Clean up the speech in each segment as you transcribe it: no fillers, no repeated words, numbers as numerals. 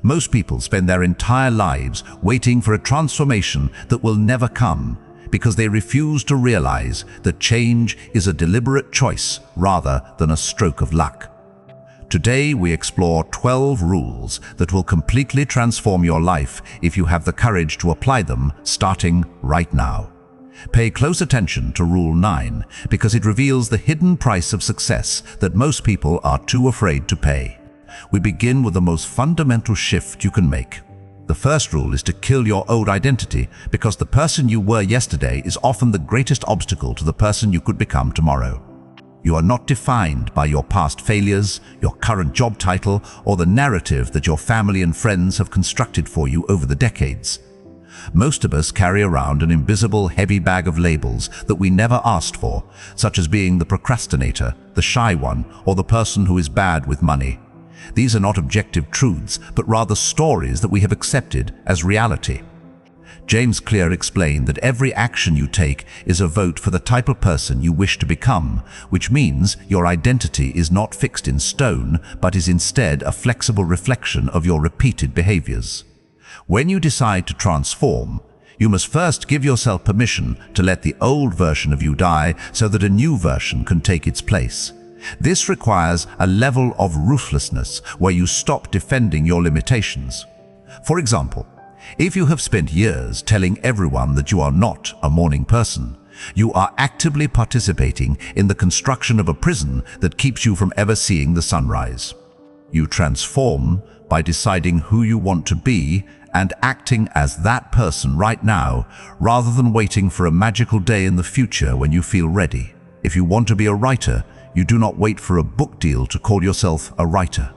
Most people spend their entire lives waiting for a transformation that will never come because they refuse to realize that change is a deliberate choice rather than a stroke of luck. Today we explore 12 rules that will completely transform your life if you have the courage to apply them starting right now. Pay close attention to Rule 9 because it reveals the hidden price of success that most people are too afraid to pay. We begin with the most fundamental shift you can make. The first rule is to kill your old identity because the person you were yesterday is often the greatest obstacle to the person you could become tomorrow. You are not defined by your past failures, your current job title, or the narrative that your family and friends have constructed for you over the decades. Most of us carry around an invisible, heavy bag of labels that we never asked for, such as being the procrastinator, the shy one, or the person who is bad with money. These are not objective truths, but rather stories that we have accepted as reality. James Clear explained that every action you take is a vote for the type of person you wish to become, which means your identity is not fixed in stone, but is instead a flexible reflection of your repeated behaviors. When you decide to transform, you must first give yourself permission to let the old version of you die so that a new version can take its place. This requires a level of ruthlessness where you stop defending your limitations. For example, if you have spent years telling everyone that you are not a morning person, you are actively participating in the construction of a prison that keeps you from ever seeing the sunrise. You transform by deciding who you want to be and acting as that person right now, rather than waiting for a magical day in the future when you feel ready. If you want to be a writer, you do not wait for a book deal to call yourself a writer.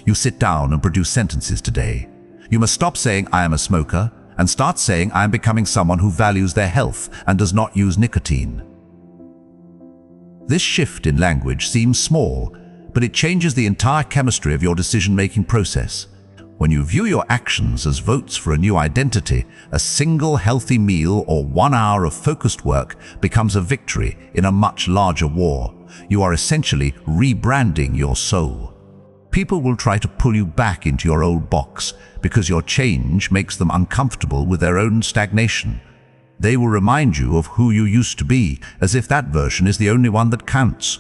You sit down and produce sentences today. You must stop saying, "I am a smoker," and start saying, "I am becoming someone who values their health and does not use nicotine." This shift in language seems small, but it changes the entire chemistry of your decision-making process. When you view your actions as votes for a new identity, a single healthy meal or 1 hour of focused work becomes a victory in a much larger war. You are essentially rebranding your soul. People will try to pull you back into your old box because your change makes them uncomfortable with their own stagnation. They will remind you of who you used to be, as if that version is the only one that counts.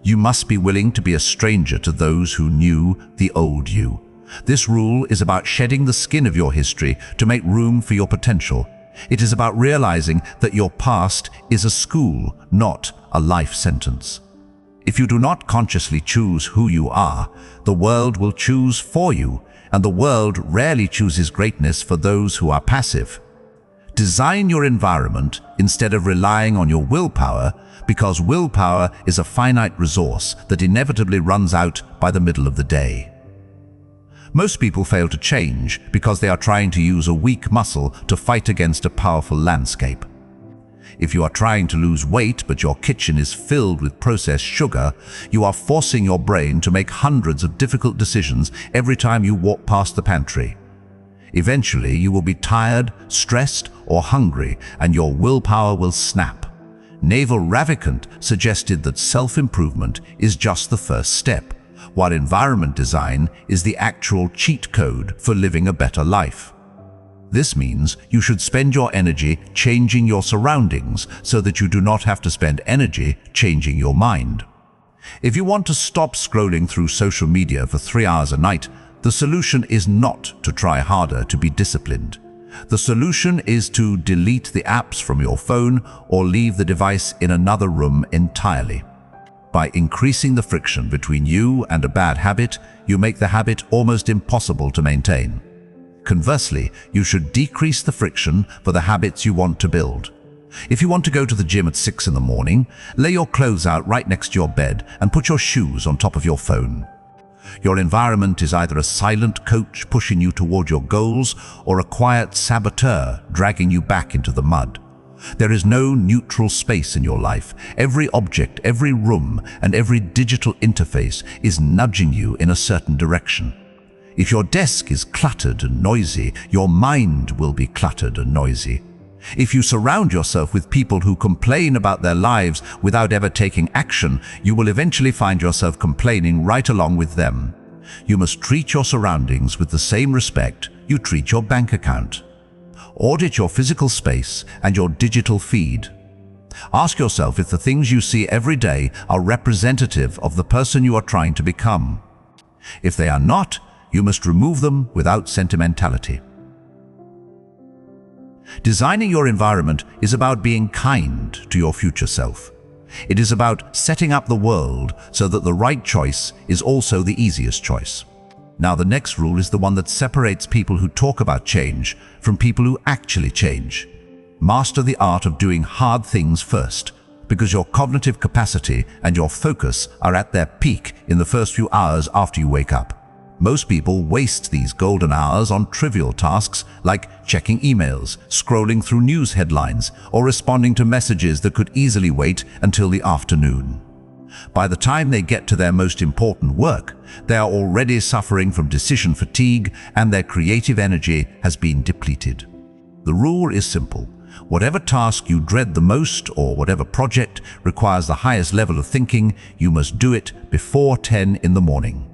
You must be willing to be a stranger to those who knew the old you. This rule is about shedding the skin of your history to make room for your potential. It is about realizing that your past is a school, not a life sentence. If you do not consciously choose who you are, the world will choose for you, and the world rarely chooses greatness for those who are passive. Design your environment instead of relying on your willpower, because willpower is a finite resource that inevitably runs out by the middle of the day. Most people fail to change because they are trying to use a weak muscle to fight against a powerful landscape. If you are trying to lose weight but your kitchen is filled with processed sugar, you are forcing your brain to make hundreds of difficult decisions every time you walk past the pantry. Eventually, you will be tired, stressed, or hungry, and your willpower will snap. Naval Ravikant suggested that self-improvement is just the first step, while environment design is the actual cheat code for living a better life. This means you should spend your energy changing your surroundings so that you do not have to spend energy changing your mind. If you want to stop scrolling through social media for 3 hours a night, the solution is not to try harder to be disciplined. The solution is to delete the apps from your phone or leave the device in another room entirely. By increasing the friction between you and a bad habit, you make the habit almost impossible to maintain. Conversely, you should decrease the friction for the habits you want to build. If you want to go to the gym at 6 in the morning, lay your clothes out right next to your bed and put your shoes on top of your phone. Your environment is either a silent coach pushing you toward your goals or a quiet saboteur dragging you back into the mud. There is no neutral space in your life. Every object, every room, and every digital interface is nudging you in a certain direction. If your desk is cluttered and noisy, your mind will be cluttered and noisy. If you surround yourself with people who complain about their lives without ever taking action, you will eventually find yourself complaining right along with them. You must treat your surroundings with the same respect you treat your bank account. Audit your physical space and your digital feed. Ask yourself if the things you see every day are representative of the person you are trying to become. If they are not, you must remove them without sentimentality. Designing your environment is about being kind to your future self. It is about setting up the world so that the right choice is also the easiest choice. Now, the next rule is the one that separates people who talk about change from people who actually change. Master the art of doing hard things first, because your cognitive capacity and your focus are at their peak in the first few hours after you wake up. Most people waste these golden hours on trivial tasks like checking emails, scrolling through news headlines, or responding to messages that could easily wait until the afternoon. By the time they get to their most important work, they are already suffering from decision fatigue and their creative energy has been depleted. The rule is simple. Whatever task you dread the most or whatever project requires the highest level of thinking, you must do it before 10 in the morning.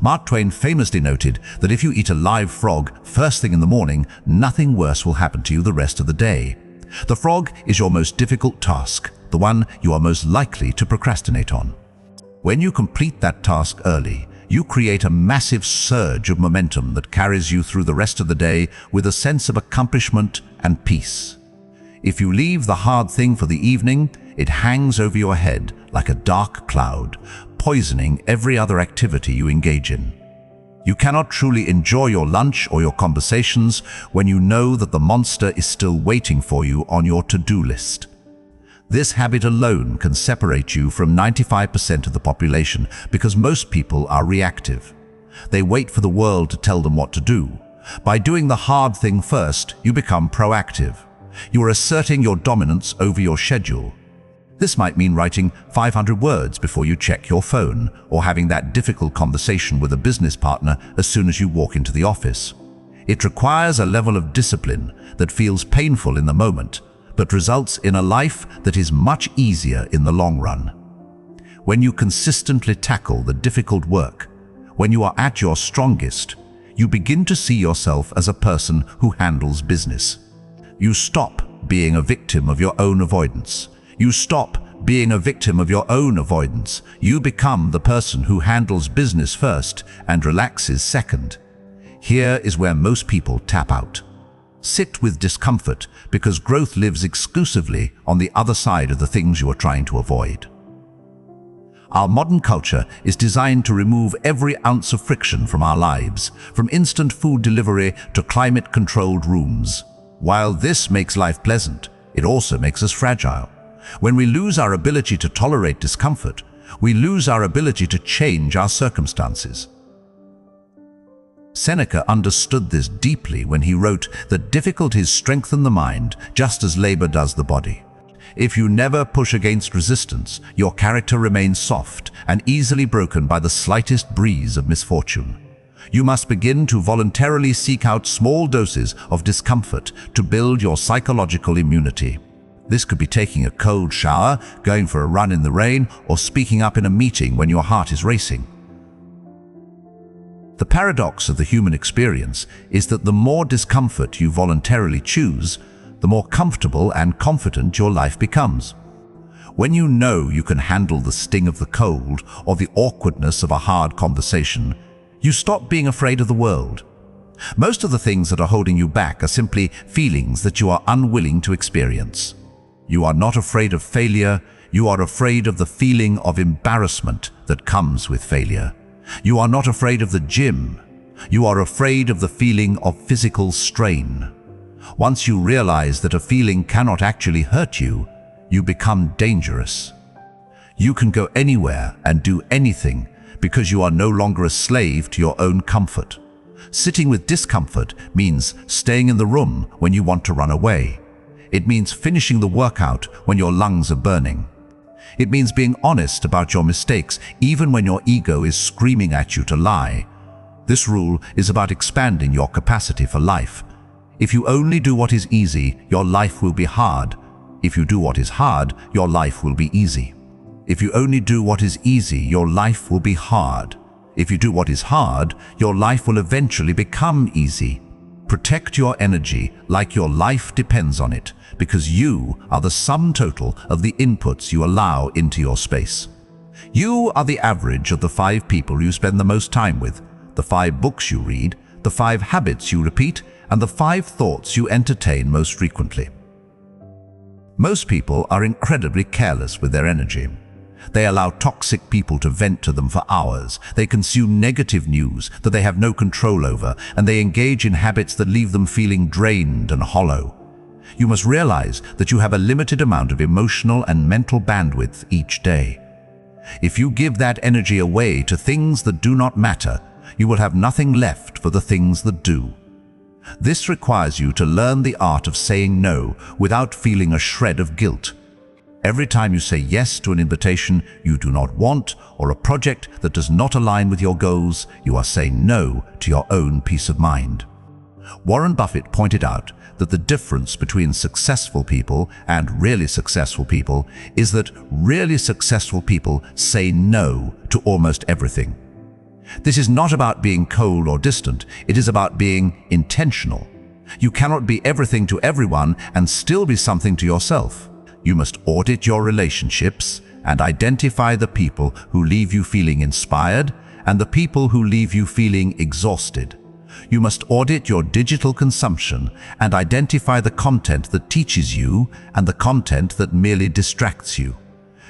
Mark Twain famously noted that if you eat a live frog first thing in the morning, nothing worse will happen to you the rest of the day. The frog is your most difficult task, the one you are most likely to procrastinate on. When you complete that task early, you create a massive surge of momentum that carries you through the rest of the day with a sense of accomplishment and peace. If you leave the hard thing for the evening, it hangs over your head like a dark cloud, poisoning every other activity you engage in. You cannot truly enjoy your lunch or your conversations when you know that the monster is still waiting for you on your to-do list. This habit alone can separate you from 95% of the population because most people are reactive. They wait for the world to tell them what to do. By doing the hard thing first, you become proactive. You are asserting your dominance over your schedule. This might mean writing 500 words before you check your phone, or having that difficult conversation with a business partner as soon as you walk into the office. It requires a level of discipline that feels painful in the moment, but results in a life that is much easier in the long run. When you consistently tackle the difficult work, when you are at your strongest, you begin to see yourself as a person who handles business. You stop being a victim of your own avoidance. You stop being a victim of your own avoidance. You become the person who handles business first and relaxes second. Here is where most people tap out. Sit with discomfort, because growth lives exclusively on the other side of the things you are trying to avoid. Our modern culture is designed to remove every ounce of friction from our lives, from instant food delivery to climate-controlled rooms. While this makes life pleasant, it also makes us fragile. When we lose our ability to tolerate discomfort, we lose our ability to change our circumstances. Seneca understood this deeply when he wrote that difficulties strengthen the mind just as labor does the body. If you never push against resistance, your character remains soft and easily broken by the slightest breeze of misfortune. You must begin to voluntarily seek out small doses of discomfort to build your psychological immunity. This could be taking a cold shower, going for a run in the rain, or speaking up in a meeting when your heart is racing. The paradox of the human experience is that the more discomfort you voluntarily choose, the more comfortable and confident your life becomes. When you know you can handle the sting of the cold or the awkwardness of a hard conversation, you stop being afraid of the world. Most of the things that are holding you back are simply feelings that you are unwilling to experience. You are not afraid of failure, you are afraid of the feeling of embarrassment that comes with failure. You are not afraid of the gym, you are afraid of the feeling of physical strain. Once you realize that a feeling cannot actually hurt you, you become dangerous. You can go anywhere and do anything because you are no longer a slave to your own comfort. Sitting with discomfort means staying in the room when you want to run away. It means finishing the workout when your lungs are burning. It means being honest about your mistakes even when your ego is screaming at you to lie. This rule is about expanding your capacity for life. If you only do what is easy, your life will be hard. If you do what is hard, your life will be easy. If you only do what is easy, your life will be hard. If you do what is hard, your life will eventually become easy. Protect your energy like your life depends on it, because you are the sum total of the inputs you allow into your space. You are the average of the 5 people you spend the most time with, the 5 books you read, the 5 habits you repeat, and the 5 thoughts you entertain most frequently. Most people are incredibly careless with their energy. They allow toxic people to vent to them for hours. They consume negative news that they have no control over, and they engage in habits that leave them feeling drained and hollow. You must realize that you have a limited amount of emotional and mental bandwidth each day. If you give that energy away to things that do not matter, you will have nothing left for the things that do. This requires you to learn the art of saying no without feeling a shred of guilt. Every time you say yes to an invitation you do not want or a project that does not align with your goals, you are saying no to your own peace of mind. Warren Buffett pointed out that the difference between successful people and really successful people is that really successful people say no to almost everything. This is not about being cold or distant, it is about being intentional. You cannot be everything to everyone and still be something to yourself. You must audit your relationships and identify the people who leave you feeling inspired and the people who leave you feeling exhausted. You must audit your digital consumption and identify the content that teaches you and the content that merely distracts you.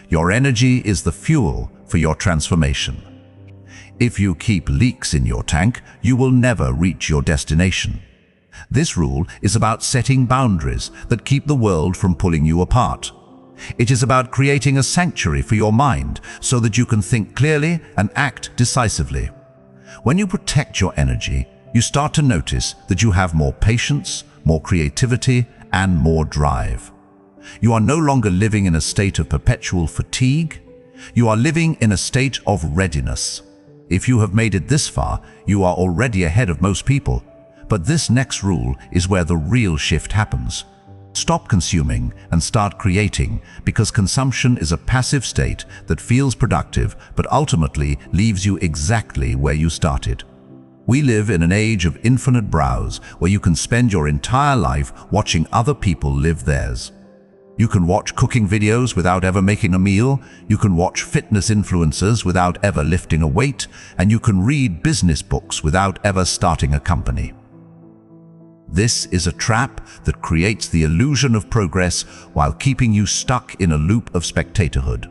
Your energy is the fuel for your transformation. If you keep leaks in your tank, you will never reach your destination. This rule is about setting boundaries that keep the world from pulling you apart. It is about creating a sanctuary for your mind so that you can think clearly and act decisively. When you protect your energy, you start to notice that you have more patience, more creativity, and more drive. You are no longer living in a state of perpetual fatigue. You are living in a state of readiness. If you have made it this far, you are already ahead of most people. But this next rule is where the real shift happens. Stop consuming and start creating, because consumption is a passive state that feels productive but ultimately leaves you exactly where you started. We live in an age of infinite browse where you can spend your entire life watching other people live theirs. You can watch cooking videos without ever making a meal, you can watch fitness influencers without ever lifting a weight, and you can read business books without ever starting a company. This is a trap that creates the illusion of progress while keeping you stuck in a loop of spectatorhood.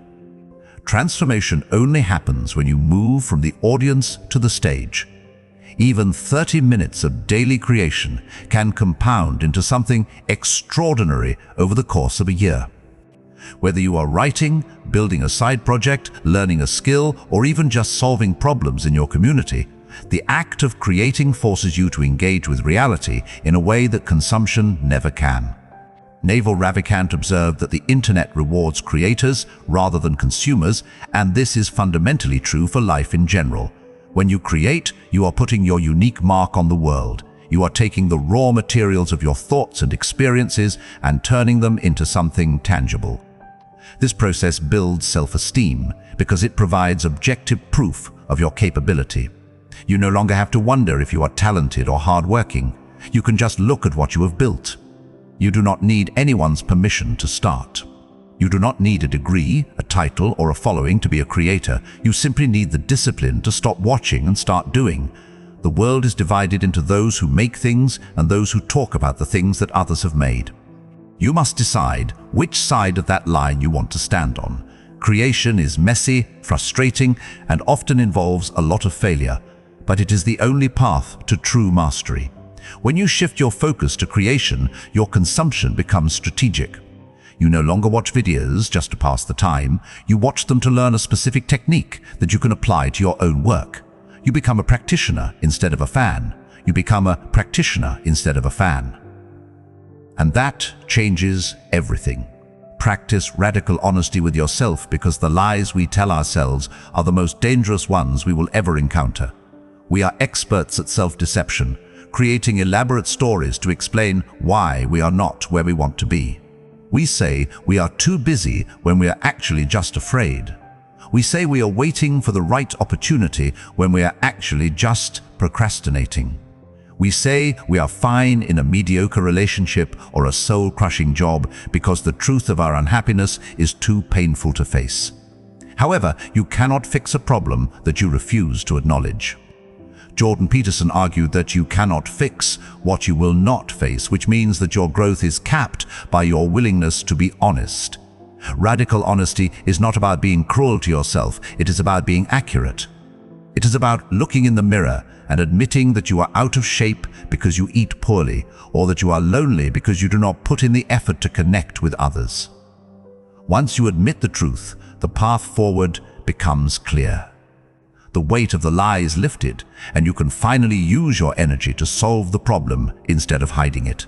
Transformation only happens when you move from the audience to the stage. Even 30 minutes of daily creation can compound into something extraordinary over the course of a year. Whether you are writing, building a side project, learning a skill, or even just solving problems in your community, the act of creating forces you to engage with reality in a way that consumption never can. Naval Ravikant observed that the internet rewards creators rather than consumers, and this is fundamentally true for life in general. When you create, you are putting your unique mark on the world. You are taking the raw materials of your thoughts and experiences and turning them into something tangible. This process builds self-esteem because it provides objective proof of your capability. You no longer have to wonder if you are talented or hardworking. You can just look at what you have built. You do not need anyone's permission to start. You do not need a degree, a title, or a following to be a creator. You simply need the discipline to stop watching and start doing. The world is divided into those who make things and those who talk about the things that others have made. You must decide which side of that line you want to stand on. Creation is messy, frustrating, and often involves a lot of failure. But it is the only path to true mastery. When you shift your focus to creation, your consumption becomes strategic. You no longer watch videos just to pass the time. You watch them to learn a specific technique that you can apply to your own work. You become a practitioner instead of a fan. You become a practitioner instead of a fan. And that changes everything. Practice radical honesty with yourself, because the lies we tell ourselves are the most dangerous ones we will ever encounter. We are experts at self-deception, creating elaborate stories to explain why we are not where we want to be. We say we are too busy when we are actually just afraid. We say we are waiting for the right opportunity when we are actually just procrastinating. We say we are fine in a mediocre relationship or a soul-crushing job because the truth of our unhappiness is too painful to face. However, you cannot fix a problem that you refuse to acknowledge. Jordan Peterson argued that you cannot fix what you will not face, which means that your growth is capped by your willingness to be honest. Radical honesty is not about being cruel to yourself, it is about being accurate. It is about looking in the mirror and admitting that you are out of shape because you eat poorly, or that you are lonely because you do not put in the effort to connect with others. Once you admit the truth, the path forward becomes clear. The weight of the lie is lifted, and you can finally use your energy to solve the problem instead of hiding it.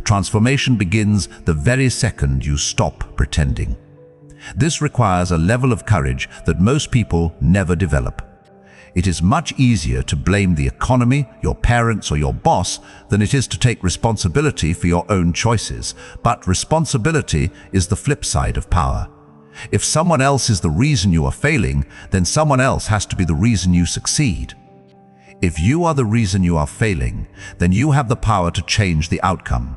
Transformation begins the very second you stop pretending. This requires a level of courage that most people never develop. It is much easier to blame the economy, your parents, or your boss than it is to take responsibility for your own choices. But responsibility is the flip side of power. If someone else is the reason you are failing, then someone else has to be the reason you succeed. If you are the reason you are failing, then you have the power to change the outcome.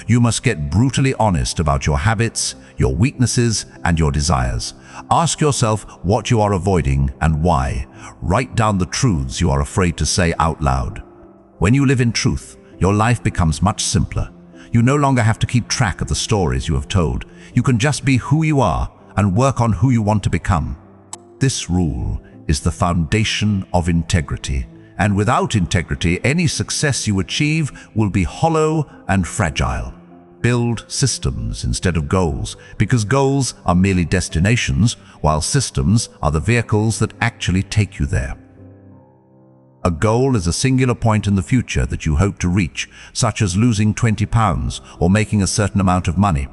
You must get brutally honest about your habits, your weaknesses, and your desires. Ask yourself what you are avoiding and why. Write down the truths you are afraid to say out loud. When you live in truth, your life becomes much simpler. You no longer have to keep track of the stories you have told. You can just be who you are and work on who you want to become. This rule is the foundation of integrity. And without integrity, any success you achieve will be hollow and fragile. Build systems instead of goals, because goals are merely destinations, while systems are the vehicles that actually take you there. A goal is a singular point in the future that you hope to reach, such as losing 20 pounds or making a certain amount of money.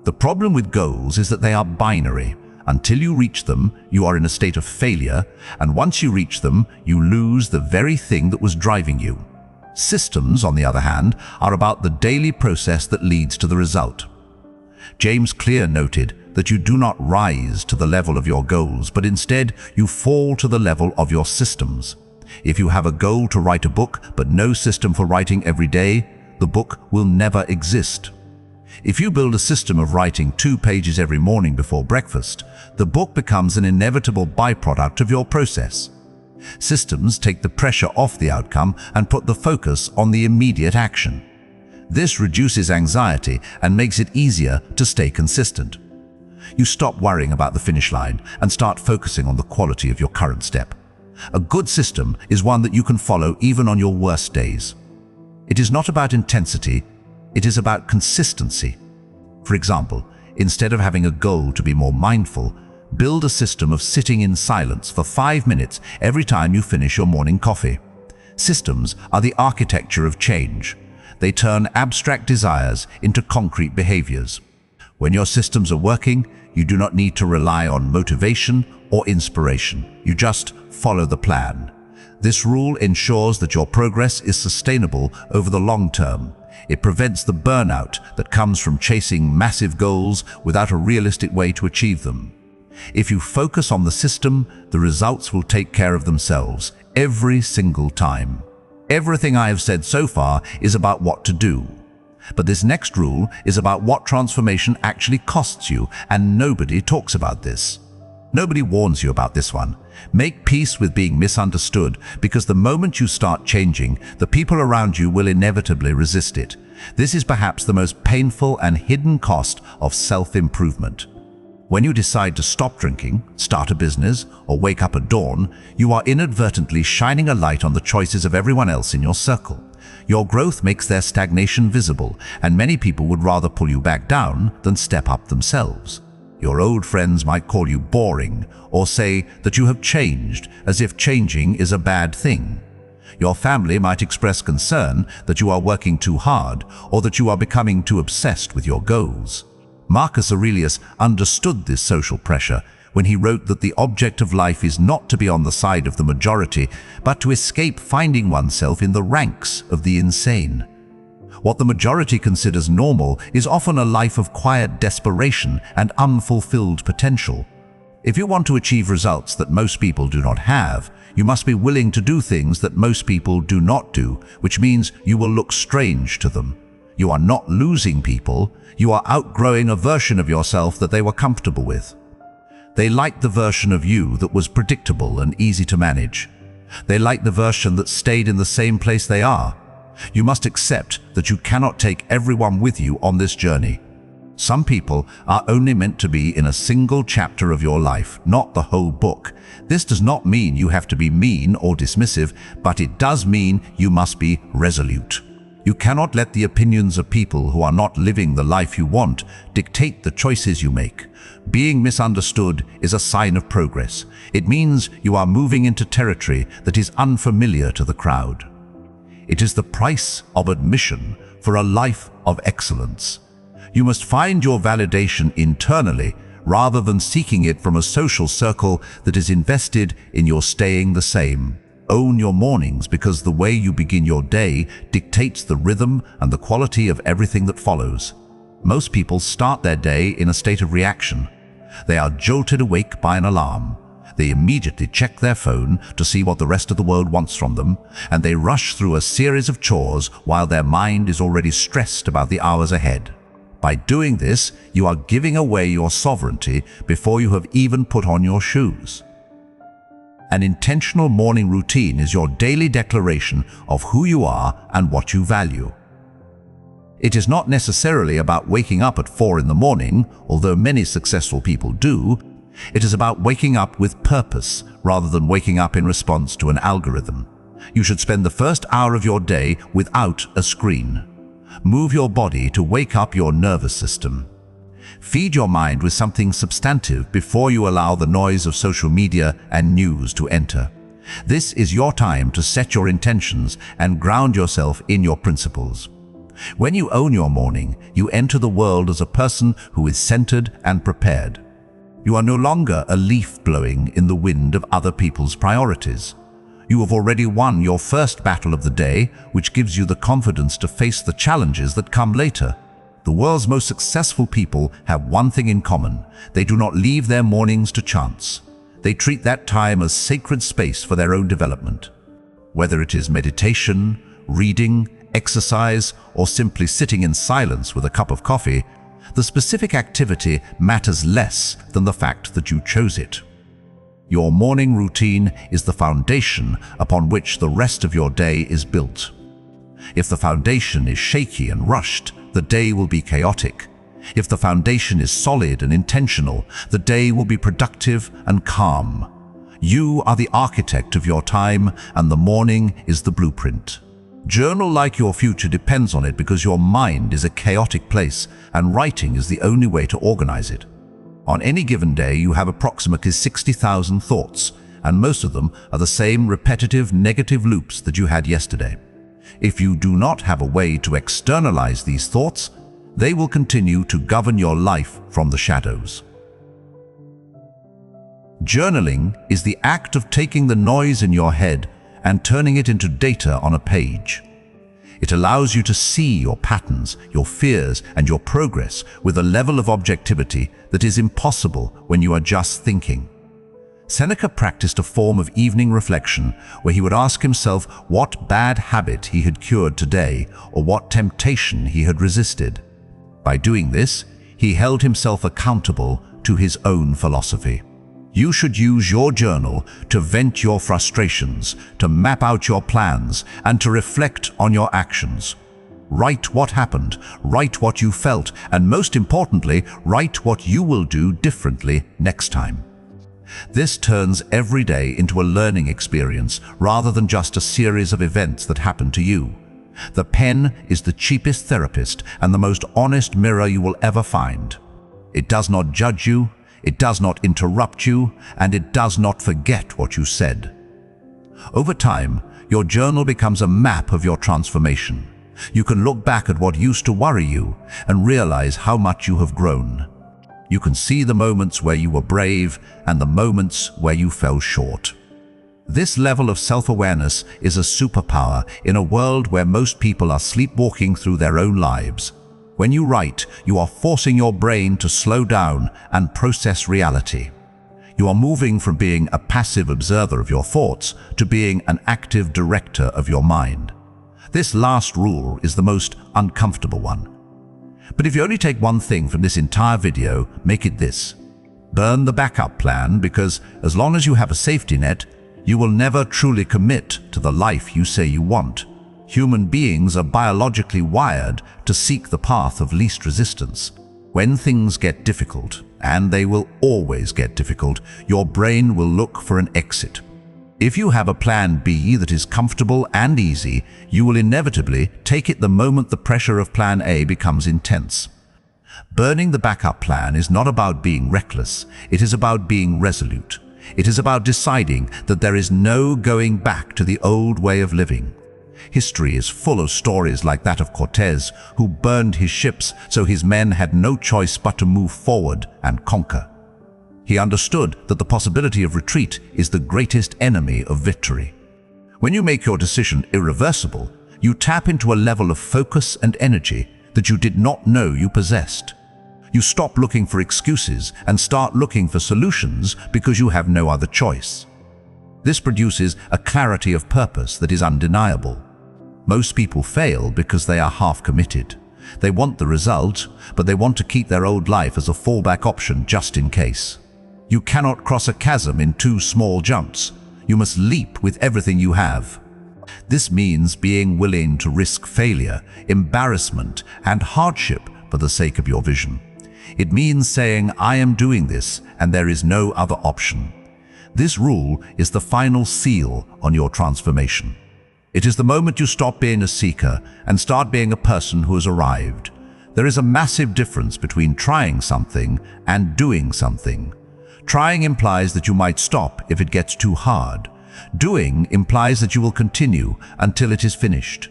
The problem with goals is that they are binary. Until you reach them, you are in a state of failure, and once you reach them, you lose the very thing that was driving you. Systems, on the other hand, are about the daily process that leads to the result. James Clear noted that you do not rise to the level of your goals, but instead you fall to the level of your systems. If you have a goal to write a book, but no system for writing every day, the book will never exist. If you build a system of writing 2 pages every morning before breakfast, the book becomes an inevitable byproduct of your process. Systems take the pressure off the outcome and put the focus on the immediate action. This reduces anxiety and makes it easier to stay consistent. You stop worrying about the finish line and start focusing on the quality of your current step. A good system is one that you can follow even on your worst days. It is not about intensity, it is about consistency. For example, instead of having a goal to be more mindful, build a system of sitting in silence for 5 minutes every time you finish your morning coffee. Systems are the architecture of change. They turn abstract desires into concrete behaviors. When your systems are working, you do not need to rely on motivation or inspiration. You just follow the plan. This rule ensures that your progress is sustainable over the long term. It prevents the burnout that comes from chasing massive goals without a realistic way to achieve them. If you focus on the system, the results will take care of themselves every single time. Everything I have said so far is about what to do. But this next rule is about what transformation actually costs you, and nobody talks about this. Nobody warns you about this one. Make peace with being misunderstood, because the moment you start changing, the people around you will inevitably resist it. This is perhaps the most painful and hidden cost of self-improvement. When you decide to stop drinking, start a business, or wake up at dawn, you are inadvertently shining a light on the choices of everyone else in your circle. Your growth makes their stagnation visible, and many people would rather pull you back down than step up themselves. Your old friends might call you boring or say that you have changed, as if changing is a bad thing. Your family might express concern that you are working too hard or that you are becoming too obsessed with your goals. Marcus Aurelius understood this social pressure when he wrote that the object of life is not to be on the side of the majority, but to escape finding oneself in the ranks of the insane. What the majority considers normal is often a life of quiet desperation and unfulfilled potential. If you want to achieve results that most people do not have, you must be willing to do things that most people do not do, which means you will look strange to them. You are not losing people, you are outgrowing a version of yourself that they were comfortable with. They liked the version of you that was predictable and easy to manage. They liked the version that stayed in the same place they are. You must accept that you cannot take everyone with you on this journey. Some people are only meant to be in a single chapter of your life, not the whole book. This does not mean you have to be mean or dismissive, but it does mean you must be resolute. You cannot let the opinions of people who are not living the life you want dictate the choices you make. Being misunderstood is a sign of progress. It means you are moving into territory that is unfamiliar to the crowd. It is the price of admission for a life of excellence. You must find your validation internally rather than seeking it from a social circle that is invested in your staying the same. Own your mornings, because the way you begin your day dictates the rhythm and the quality of everything that follows. Most people start their day in a state of reaction. They are jolted awake by an alarm. They immediately check their phone to see what the rest of the world wants from them, and they rush through a series of chores while their mind is already stressed about the hours ahead. By doing this, you are giving away your sovereignty before you have even put on your shoes. An intentional morning routine is your daily declaration of who you are and what you value. It is not necessarily about waking up at 4 in the morning, although many successful people do. It is about waking up with purpose rather than waking up in response to an algorithm. You should spend the first hour of your day without a screen. Move your body to wake up your nervous system. Feed your mind with something substantive before you allow the noise of social media and news to enter. This is your time to set your intentions and ground yourself in your principles. When you own your morning, you enter the world as a person who is centered and prepared. You are no longer a leaf blowing in the wind of other people's priorities. You have already won your first battle of the day, which gives you the confidence to face the challenges that come later. The world's most successful people have one thing in common. They do not leave their mornings to chance. They treat that time as sacred space for their own development. Whether it is meditation, reading, exercise, or simply sitting in silence with a cup of coffee, the specific activity matters less than the fact that you chose it. Your morning routine is the foundation upon which the rest of your day is built. If the foundation is shaky and rushed, the day will be chaotic. If the foundation is solid and intentional, the day will be productive and calm. You are the architect of your time, and the morning is the blueprint. Journal like your future depends on it, because your mind is a chaotic place and writing is the only way to organize it. On any given day, you have approximately 60,000 thoughts, and most of them are the same repetitive negative loops that you had yesterday. If you do not have a way to externalize these thoughts, they will continue to govern your life from the shadows. Journaling is the act of taking the noise in your head and turning it into data on a page. It allows you to see your patterns, your fears, and your progress with a level of objectivity that is impossible when you are just thinking. Seneca practiced a form of evening reflection where he would ask himself what bad habit he had cured today or what temptation he had resisted. By doing this, he held himself accountable to his own philosophy. You should use your journal to vent your frustrations, to map out your plans, and to reflect on your actions. Write what happened, write what you felt, and most importantly, write what you will do differently next time. This turns every day into a learning experience rather than just a series of events that happen to you. The pen is the cheapest therapist and the most honest mirror you will ever find. It does not judge you, it does not interrupt you, and it does not forget what you said. Over time, your journal becomes a map of your transformation. You can look back at what used to worry you and realize how much you have grown. You can see the moments where you were brave and the moments where you fell short. This level of self-awareness is a superpower in a world where most people are sleepwalking through their own lives. When you write, you are forcing your brain to slow down and process reality. You are moving from being a passive observer of your thoughts to being an active director of your mind. This last rule is the most uncomfortable one. But if you only take one thing from this entire video, make it this. Burn the backup plan, because as long as you have a safety net, you will never truly commit to the life you say you want. Human beings are biologically wired to seek the path of least resistance. When things get difficult, and they will always get difficult, your brain will look for an exit. If you have a plan B that is comfortable and easy, you will inevitably take it the moment the pressure of plan A becomes intense. Burning the backup plan is not about being reckless, it is about being resolute. It is about deciding that there is no going back to the old way of living. History is full of stories like that of Cortez, who burned his ships so his men had no choice but to move forward and conquer. He understood that the possibility of retreat is the greatest enemy of victory. When you make your decision irreversible, you tap into a level of focus and energy that you did not know you possessed. You stop looking for excuses and start looking for solutions because you have no other choice. This produces a clarity of purpose that is undeniable. Most people fail because they are half committed. They want the result, but they want to keep their old life as a fallback option just in case. You cannot cross a chasm in 2 small jumps. You must leap with everything you have. This means being willing to risk failure, embarrassment, and hardship for the sake of your vision. It means saying, I am doing this, and there is no other option. This rule is the final seal on your transformation. It is the moment you stop being a seeker and start being a person who has arrived. There is a massive difference between trying something and doing something. Trying implies that you might stop if it gets too hard. Doing implies that you will continue until it is finished.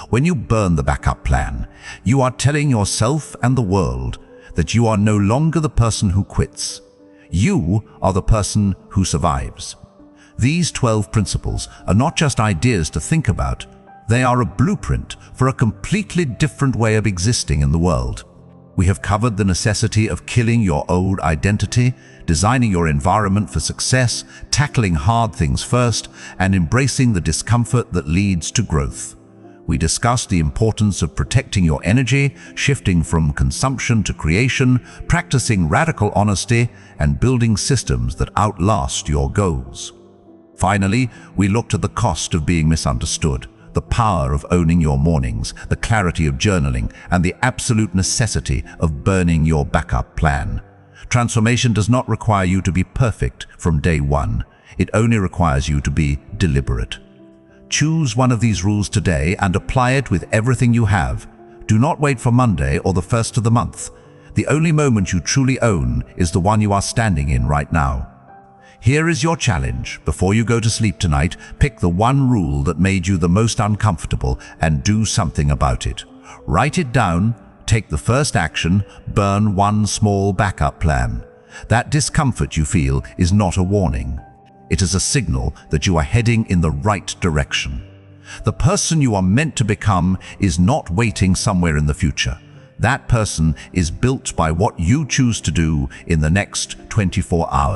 When you burn the backup plan, you are telling yourself and the world that you are no longer the person who quits. You are the person who survives. These 12 principles are not just ideas to think about, they are a blueprint for a completely different way of existing in the world. We have covered the necessity of killing your old identity, designing your environment for success, tackling hard things first, and embracing the discomfort that leads to growth. We discussed the importance of protecting your energy, shifting from consumption to creation, practicing radical honesty, and building systems that outlast your goals. Finally, we looked at the cost of being misunderstood, the power of owning your mornings, the clarity of journaling, and the absolute necessity of burning your backup plan. Transformation does not require you to be perfect from day one. It only requires you to be deliberate. Choose one of these rules today and apply it with everything you have. Do not wait for Monday or the first of the month. The only moment you truly own is the one you are standing in right now. Here is your challenge. Before you go to sleep tonight, pick the one rule that made you the most uncomfortable and do something about it. Write it down, take the first action, burn one small backup plan. That discomfort you feel is not a warning. It is a signal that you are heading in the right direction. The person you are meant to become is not waiting somewhere in the future. That person is built by what you choose to do in the next 24 hours.